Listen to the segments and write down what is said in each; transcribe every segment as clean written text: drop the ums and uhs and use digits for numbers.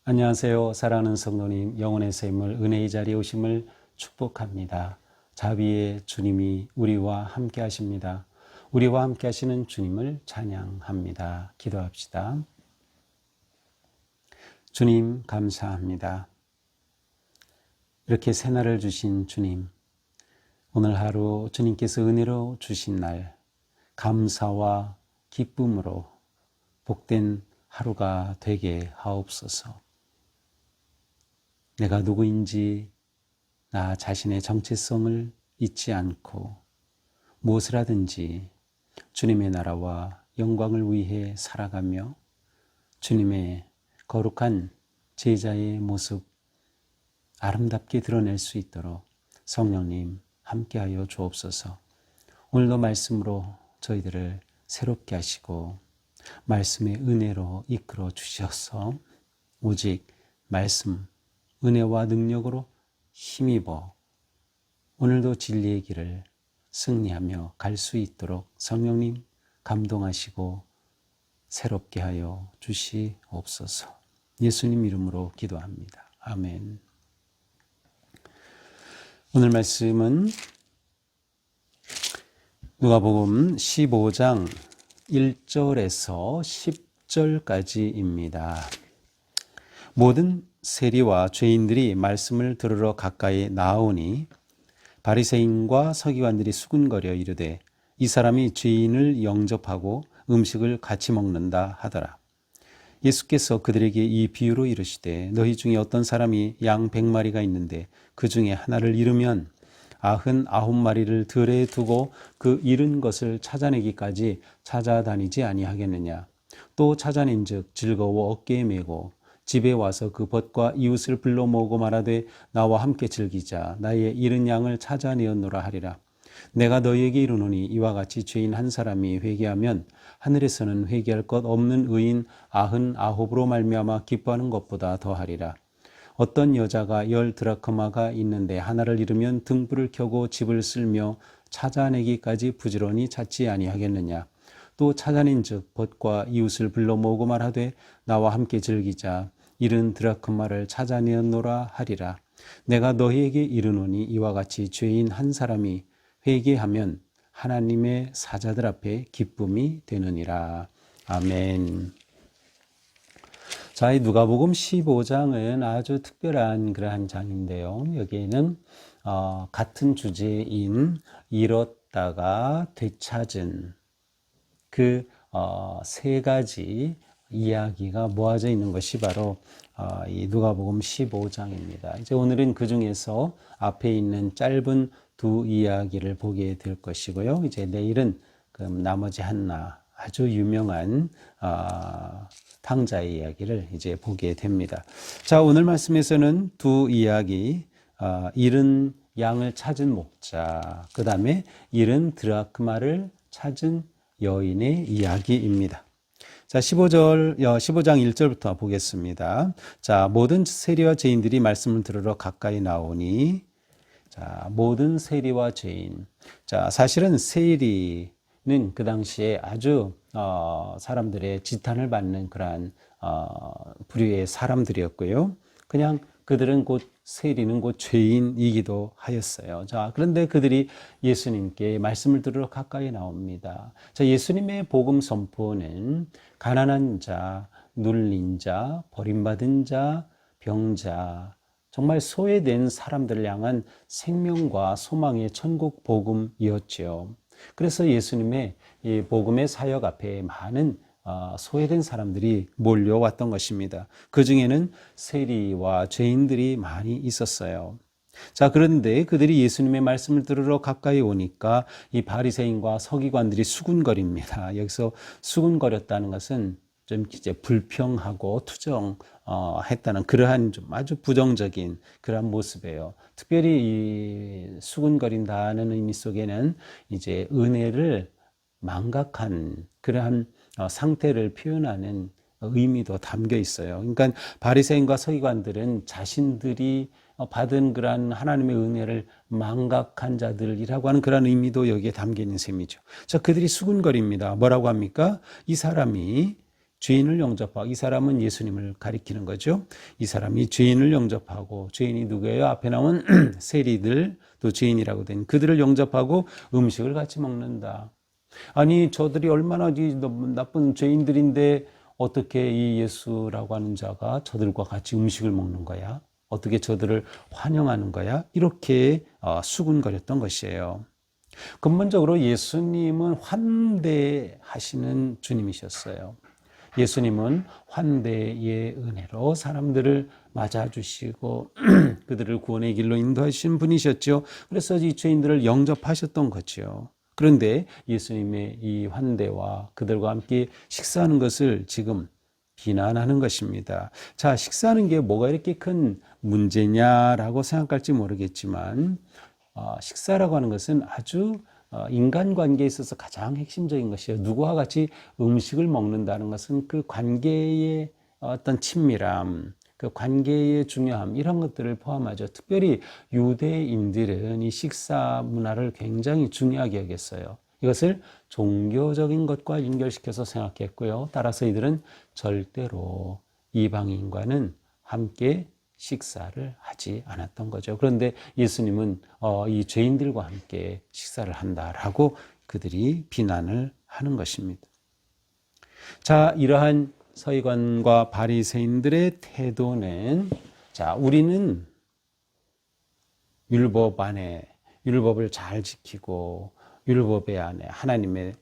안녕하세요. 사랑하는 성도님, 영혼의 샘물 은혜의 자리에 오심을 축복합니다. 자비의 주님이 우리와 함께 하십니다. 우리와 함께 하시는 주님을 찬양합니다. 기도합시다. 주님 감사합니다. 이렇게 새날을 주신 주님, 오늘 하루 주님께서 은혜로 주신 날, 감사와 기쁨으로 복된 하루가 되게 하옵소서. 내가 누구인지 나 자신의 정체성을 잊지 않고 무엇을 하든지 주님의 나라와 영광을 위해 살아가며 주님의 거룩한 제자의 모습 아름답게 드러낼 수 있도록 성령님 함께하여 주옵소서. 오늘도 말씀으로 저희들을 새롭게 하시고 말씀의 은혜로 이끌어 주셔서 오직 말씀 은혜와 능력으로 힘입어 오늘도 진리의 길을 승리하며 갈 수 있도록 성령님 감동하시고 새롭게 하여 주시옵소서. 예수님 이름으로 기도합니다. 아멘. 오늘 말씀은 누가복음 15장 1절에서 10절까지입니다. 모든 세리와 죄인들이 말씀을 들으러 가까이 나오니 바리새인과 서기관들이 수군거려 이르되 이 사람이 죄인을 영접하고 음식을 같이 먹는다 하더라. 예수께서 그들에게 이 비유로 이르시되 너희 중에 어떤 사람이 양 100마리가 있는데 그 중에 하나를 잃으면 99마리를 들에 두고 그 잃은 것을 찾아내기까지 찾아다니지 아니하겠느냐. 또 찾아낸즉 즐거워 어깨에 메고 집에 와서 그 벗과 이웃을 불러 모으고 말하되 나와 함께 즐기자. 나의 잃은 양을 찾아내었노라 하리라. 내가 너희에게 이르노니 이와 같이 죄인 한 사람이 회개하면 하늘에서는 회개할 것 없는 의인 99으로 말미암아 기뻐하는 것보다 더하리라. 어떤 여자가 10 드라크마가 있는데 하나를 잃으면 등불을 켜고 집을 쓸며 찾아내기까지 부지런히 찾지 아니하겠느냐. 또 찾아낸즉 벗과 이웃을 불러 모으고 말하되 나와 함께 즐기자. 잃은 드라크마를 찾아내었노라 하리라. 내가 너희에게 이르노니 이와 같이 죄인 한 사람이 회개하면 하나님의 사자들 앞에 기쁨이 되느니라. 아멘. 자, 이 누가복음 15장은 아주 특별한 그러한 장인데요. 여기에는 같은 주제인 잃었다가 되찾은 그 세 가지 이야기가 모아져 있는 것이 바로 이 누가복음 15장입니다. 이제 오늘은 그 중에서 앞에 있는 짧은 두 이야기를 보게 될 것이고요. 이제 내일은 그럼 나머지 하나 아주 유명한 탕자의 이야기를 이제 보게 됩니다. 자, 오늘 말씀에서는 두 이야기, 잃은 양을 찾은 목자, 그 다음에 잃은 드라크마를 찾은 여인의 이야기입니다. 자, 15장 1절부터 보겠습니다. 자, 모든 세리와 죄인들이 말씀을 들으러 가까이 나오니, 자, 모든 세리와 죄인. 자, 사실은 세리는 그 당시에 아주 사람들의 지탄을 받는 그러한 부류의 사람들이었고요. 그냥 그들은 곧 세리는 곧 죄인이기도 하였어요. 자, 그런데 그들이 예수님께 말씀을 들으러 가까이 나옵니다. 자, 예수님의 복음 선포는 가난한 자, 눌린 자, 버림받은 자, 병자, 정말 소외된 사람들을 향한 생명과 소망의 천국 복음이었죠. 그래서 예수님의 이 복음의 사역 앞에 많은 소외된 사람들이 몰려왔던 것입니다. 그 중에는 세리와 죄인들이 많이 있었어요. 자, 그런데 그들이 예수님의 말씀을 들으러 가까이 오니까 이 바리새인과 서기관들이 수군거립니다. 여기서 수군거렸다는 것은 좀 이제 불평하고 투정했다는 그러한 좀 아주 부정적인 그러한 모습이에요. 특별히 이 수군거린다는 의미 속에는 이제 은혜를 망각한 그러한 상태를 표현하는 의미도 담겨 있어요. 그러니까 바리새인과 서기관들은 자신들이 받은 그러한 하나님의 은혜를 망각한 자들이라고 하는 그런 의미도 여기에 담겨 있는 셈이죠. 자, 그들이 수군거립니다. 뭐라고 합니까? 이 사람이 죄인을 영접하고, 이 사람은 예수님을 가리키는 거죠. 이 사람이 죄인을 영접하고, 죄인이 누구예요? 앞에 나온 세리들, 또 죄인이라고 된 그들을 영접하고 음식을 같이 먹는다. 아니, 저들이 얼마나 나쁜 죄인들인데 어떻게 이 예수라고 하는 자가 저들과 같이 음식을 먹는 거야? 어떻게 저들을 환영하는 거야? 이렇게 수군거렸던 것이에요. 근본적으로 예수님은 환대하시는 주님이셨어요. 예수님은 환대의 은혜로 사람들을 맞아주시고 그들을 구원의 길로 인도하신 분이셨죠. 그래서 이 죄인들을 영접하셨던 거죠. 그런데 예수님의 이 환대와 그들과 함께 식사하는 것을 지금 비난하는 것입니다. 자, 식사하는 게 뭐가 이렇게 큰 문제냐라고 생각할지 모르겠지만 식사라고 하는 것은 아주 인간관계에 있어서 가장 핵심적인 것이에요. 누구와 같이 음식을 먹는다는 것은 그 관계의 어떤 친밀함, 그 관계의 중요함, 이런 것들을 포함하죠. 특별히 유대인들은 이 식사 문화를 굉장히 중요하게 여겼어요. 이것을 종교적인 것과 연결시켜서 생각했고요. 따라서 이들은 절대로 이방인과는 함께 식사를 하지 않았던 거죠. 그런데 예수님은 이 죄인들과 함께 식사를 한다라고 그들이 비난을 하는 것입니다. 자, 이러한 서기관과 바리새인들의 태도는, 자, 우리는 율법 안에 율법을 잘 지키고 율법의 안에 하나님의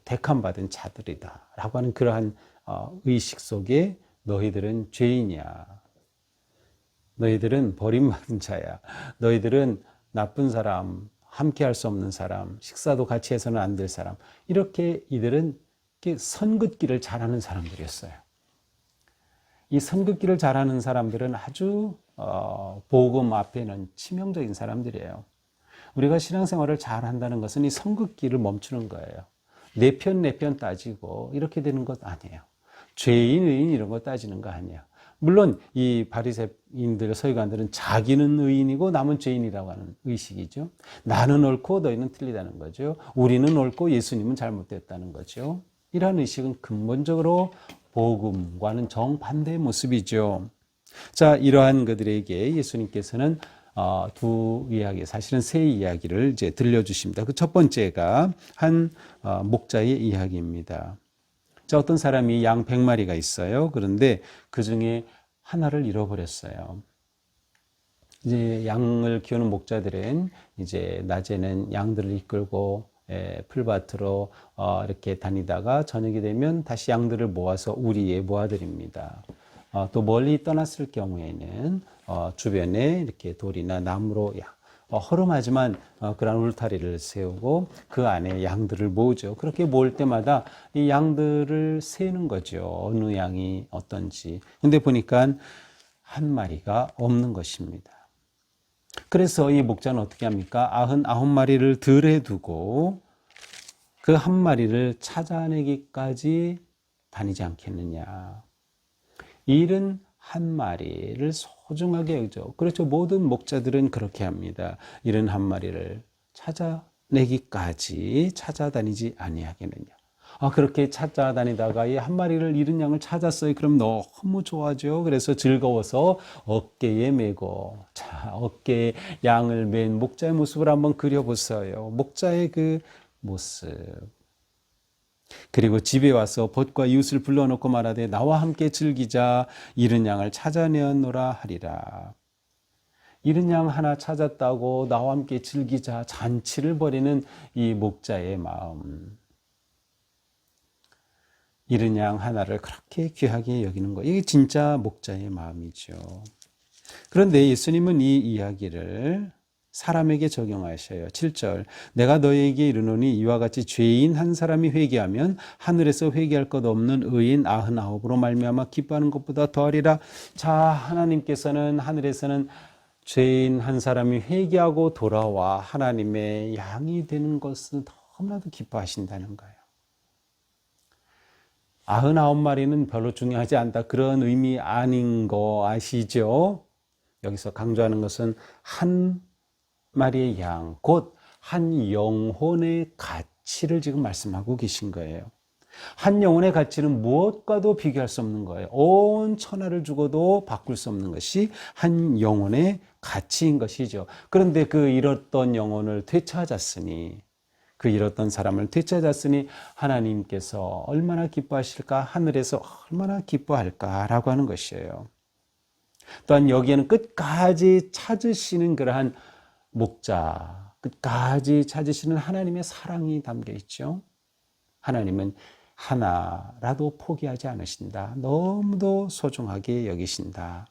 택함받은 자들이다라고 하는 그러한 의식 속에 너희들은 죄인이야. 너희들은 버림받은 자야. 너희들은 나쁜 사람, 함께 할 수 없는 사람, 식사도 같이 해서는 안 될 사람. 이렇게 이들은 선긋기를 잘하는 사람들이었어요. 이 선긋기를 잘하는 사람들은 아주 복음 앞에는 치명적인 사람들이에요. 우리가 신앙생활을 잘한다는 것은 이 선긋기를 멈추는 거예요. 내 편 따지고 이렇게 되는 것 아니에요. 죄인, 의인 이런 거 따지는 거 아니에요. 물론 이 바리새인들, 서기관들은 자기는 의인이고 남은 죄인이라고 하는 의식이죠. 나는 옳고 너희는 틀리다는 거죠. 우리는 옳고 예수님은 잘못됐다는 거죠. 이러한 의식은 근본적으로 복음과는 정반대의 모습이죠. 자, 이러한 그들에게 예수님께서는 두 이야기, 사실은 세 이야기를 이제 들려주십니다. 그 첫 번째가 한 목자의 이야기입니다. 자, 어떤 사람이 양 100마리가 있어요. 그런데 그 중에 하나를 잃어버렸어요. 이제 양을 키우는 목자들은 이제 낮에는 양들을 이끌고 풀밭으로 이렇게 다니다가 저녁이 되면 다시 양들을 모아서 우리에 모아드립니다. 또 멀리 떠났을 경우에는 주변에 이렇게 돌이나 나무로 허름하지만 그런 울타리를 세우고 그 안에 양들을 모으죠. 그렇게 모을 때마다 이 양들을 세는 거죠. 어느 양이 어떤지. 근데 보니까 한 마리가 없는 것입니다. 그래서 이 목자는 어떻게 합니까? 99마리를 들에 두고 그 한 마리를 찾아내기까지 다니지 않겠느냐. 일은 한 마리를 소중하게 여기죠. 그렇죠. 모든 목자들은 그렇게 합니다. 일은 한 마리를 찾아내기까지 찾아다니지 아니하겠느냐. 그렇게 찾아다니다가 이 한 마리를 잃은 양을 찾았어요. 그럼 너무 좋아하죠. 그래서 즐거워서 어깨에 메고, 자, 어깨에 양을 맨 목자의 모습을 한번 그려보세요. 목자의 그 모습. 그리고 집에 와서 벗과 이웃을 불러놓고 말하되 나와 함께 즐기자. 잃은 양을 찾아내었노라 하리라. 잃은 양 하나 찾았다고 나와 함께 즐기자. 잔치를 벌이는 이 목자의 마음. 잃은 양 하나를 그렇게 귀하게 여기는 거. 이게 진짜 목자의 마음이죠. 그런데 예수님은 이 이야기를 사람에게 적용하셔요. 7절. 내가 너희에게 이르노니 이와 같이 죄인 한 사람이 회개하면 하늘에서 회개할 것 없는 의인 99으로 말미암아 기뻐하는 것보다 더하리라. 자, 하나님께서는 하늘에서는 죄인 한 사람이 회개하고 돌아와 하나님의 양이 되는 것은 너무나도 기뻐하신다는 거예요. 99마리는 별로 중요하지 않다. 그런 의미 아닌 거 아시죠? 여기서 강조하는 것은 한 마리의 양, 곧 한 영혼의 가치를 지금 말씀하고 계신 거예요. 한 영혼의 가치는 무엇과도 비교할 수 없는 거예요. 온 천하를 주고도 바꿀 수 없는 것이 한 영혼의 가치인 것이죠. 그런데 그 잃었던 영혼을 되찾았으니, 그 잃었던 사람을 되찾았으니 하나님께서 얼마나 기뻐하실까, 하늘에서 얼마나 기뻐할까라고 하는 것이에요. 또한 여기에는 끝까지 찾으시는 그러한 목자, 끝까지 찾으시는 하나님의 사랑이 담겨 있죠. 하나님은 하나라도 포기하지 않으신다. 너무도 소중하게 여기신다.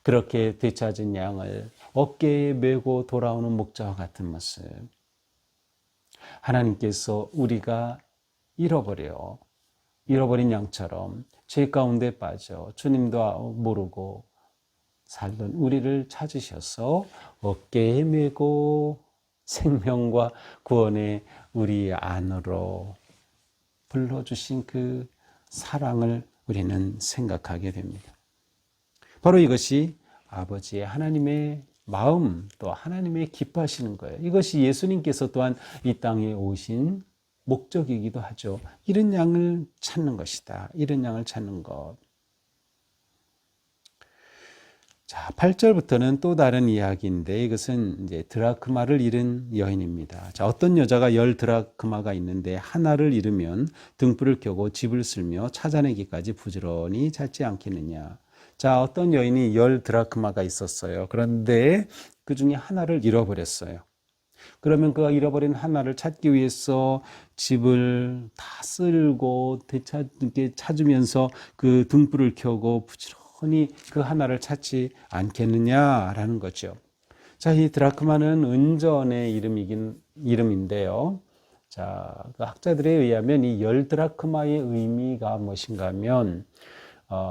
그렇게 되찾은 양을 어깨에 메고 돌아오는 목자와 같은 모습. 하나님께서 우리가 잃어버린 양처럼 죄 가운데 빠져 주님도 모르고 살던 우리를 찾으셔서 어깨에 메고 생명과 구원의 우리 안으로 불러주신 그 사랑을 우리는 생각하게 됩니다. 바로 이것이 아버지의 하나님의 마음, 또 하나님의 기뻐하시는 거예요. 이것이 예수님께서 또한 이 땅에 오신 목적이기도 하죠. 이런 양을 찾는 것이다. 이런 양을 찾는 것. 자, 8절부터는 또 다른 이야기인데 이것은 이제 드라크마를 잃은 여인입니다. 자, 어떤 여자가 10드라크마가 있는데 하나를 잃으면 등불을 켜고 집을 쓸며 찾아내기까지 부지런히 찾지 않겠느냐. 자, 어떤 여인이 10드라크마가 있었어요. 그런데 그 중에 하나를 잃어버렸어요. 그러면 그 잃어버린 하나를 찾기 위해서 집을 다 쓸고 찾으면서 그 등불을 켜고 부지런히 그 하나를 찾지 않겠느냐라는 거죠. 자, 이 드라크마는 은전의 이름인데요. 자, 그 학자들에 의하면 이 10드라크마의 의미가 무엇인가 하면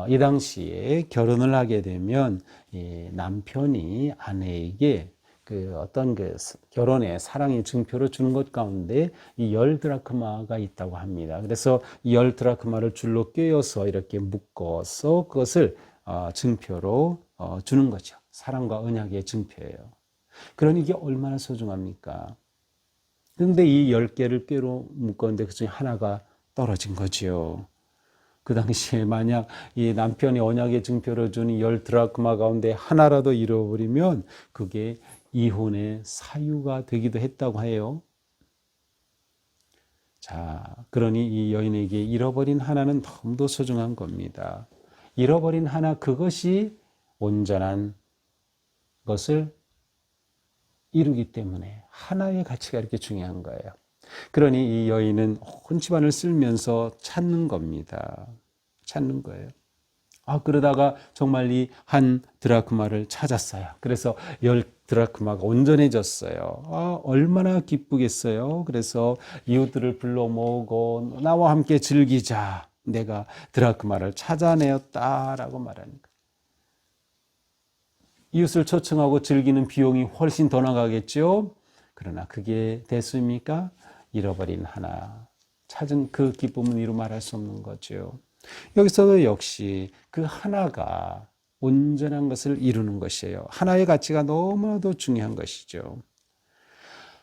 이 당시에 결혼을 하게 되면 이 남편이 아내에게 그 어떤 그 결혼의 사랑의 증표를 주는 것 가운데 이 10드라크마가 있다고 합니다. 그래서 이 10드라크마를 줄로 꿰어서 이렇게 묶어서 그것을 증표로 주는 거죠. 사랑과 언약의 증표예요. 그러니 이게 얼마나 소중합니까? 그런데 이 10개를 꿰로 묶었는데 그 중에 하나가 떨어진 거죠. 그 당시에 만약 이 남편이 언약의 증표를 준 10드라크마 가운데 하나라도 잃어버리면 그게 이혼의 사유가 되기도 했다고 해요. 자, 그러니 이 여인에게 잃어버린 하나는 너무도 소중한 겁니다. 잃어버린 하나, 그것이 온전한 것을 이루기 때문에 하나의 가치가 이렇게 중요한 거예요. 그러니 이 여인은 온 집안을 쓸면서 찾는 겁니다. 찾는 거예요. 그러다가 정말 이 한 드라크마를 찾았어요. 그래서 10드라크마가 온전해졌어요. 얼마나 기쁘겠어요. 그래서 이웃들을 불러 모으고 나와 함께 즐기자. 내가 드라크마를 찾아내었다라고 말하니까. 이웃을 초청하고 즐기는 비용이 훨씬 더 나가겠죠. 그러나 그게 됐습니까? 잃어버린 하나, 찾은 그 기쁨은 이루 말할 수 없는 거죠. 여기서도 역시 그 하나가 온전한 것을 이루는 것이에요. 하나의 가치가 너무나도 중요한 것이죠.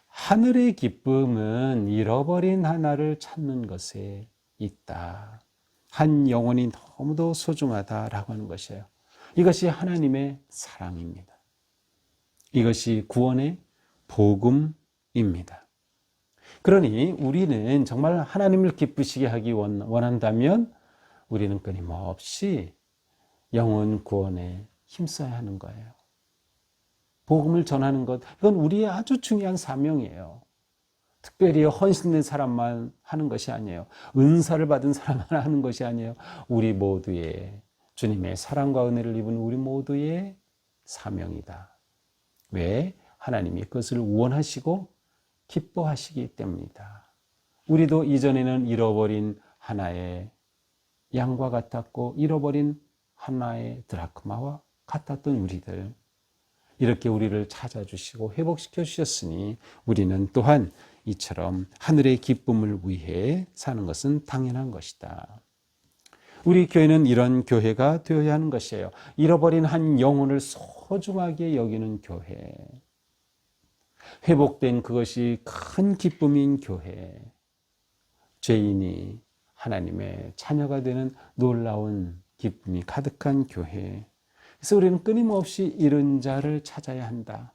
하늘의 기쁨은 잃어버린 하나를 찾는 것에 있다. 한 영혼이 너무도 소중하다라고 하는 것이에요. 이것이 하나님의 사랑입니다. 이것이 구원의 복음입니다. 그러니 우리는 정말 하나님을 기쁘시게 하기 원한다면 우리는 끊임없이 영혼 구원에 힘써야 하는 거예요. 복음을 전하는 것, 이건 우리의 아주 중요한 사명이에요. 특별히 헌신된 사람만 하는 것이 아니에요. 은사를 받은 사람만 하는 것이 아니에요. 우리 모두의 주님의 사랑과 은혜를 입은 우리 모두의 사명이다. 왜? 하나님이 그것을 원하시고 기뻐하시기 때문이다. 우리도 이전에는 잃어버린 하나의 양과 같았고 잃어버린 하나의 드라크마와 같았던 우리들, 이렇게 우리를 찾아주시고 회복시켜 주셨으니 우리는 또한 이처럼 하늘의 기쁨을 위해 사는 것은 당연한 것이다. 우리 교회는 이런 교회가 되어야 하는 것이에요. 잃어버린 한 영혼을 소중하게 여기는 교회. 회복된 그것이 큰 기쁨인 교회. 죄인이 하나님의 자녀가 되는 놀라운 기쁨이 가득한 교회. 그래서 우리는 끊임없이 이런 자를 찾아야 한다.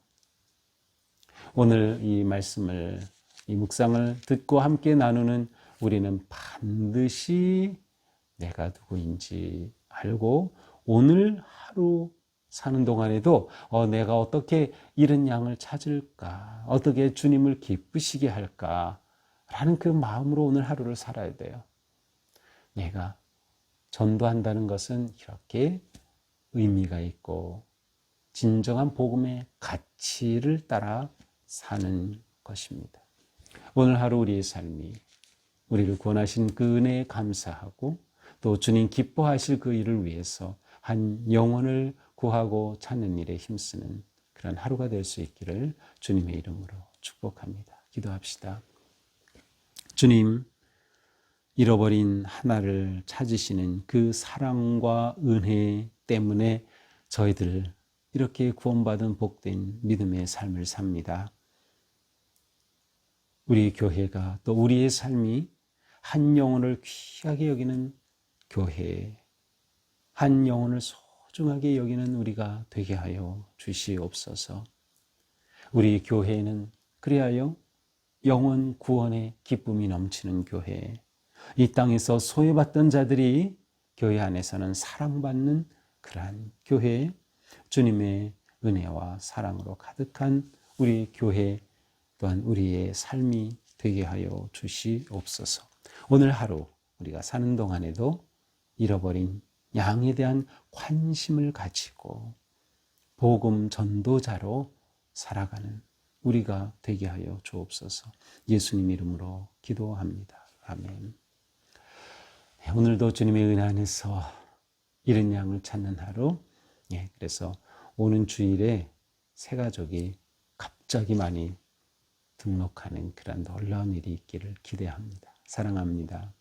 오늘 이 말씀을, 이 묵상을 듣고 함께 나누는 우리는 반드시 내가 누구인지 알고 오늘 하루 사는 동안에도 내가 어떻게 이런 양을 찾을까, 어떻게 주님을 기쁘시게 할까 라는 그 마음으로 오늘 하루를 살아야 돼요. 내가 전도한다는 것은 이렇게 의미가 있고 진정한 복음의 가치를 따라 사는 것입니다. 오늘 하루 우리의 삶이 우리를 구원하신 그 은혜에 감사하고 또 주님 기뻐하실 그 일을 위해서 한 영혼을 구하고 찾는 일에 힘쓰는 그런 하루가 될 수 있기를 주님의 이름으로 축복합니다. 기도합시다. 주님, 잃어버린 하나를 찾으시는 그 사랑과 은혜 때문에 저희들 이렇게 구원받은 복된 믿음의 삶을 삽니다. 우리 교회가 또 우리의 삶이 한 영혼을 귀하게 여기는 교회, 한 영혼을 소중하게 여기는 우리가 되게 하여 주시옵소서. 우리 교회는 그리하여 영혼 구원의 기쁨이 넘치는 교회, 이 땅에서 소외받던 자들이 교회 안에서는 사랑받는 그러한 교회, 주님의 은혜와 사랑으로 가득한 우리 교회 또한 우리의 삶이 되게 하여 주시옵소서. 오늘 하루 우리가 사는 동안에도 잃어버린 양에 대한 관심을 가지고 복음 전도자로 살아가는 우리가 되게 하여 주옵소서. 예수님 이름으로 기도합니다. 아멘. 오늘도 주님의 은혜 안에서 잃은 양을 찾는 하루. 그래서 오는 주일에 새 가족이 갑자기 많이 등록하는 그런 놀라운 일이 있기를 기대합니다. 사랑합니다.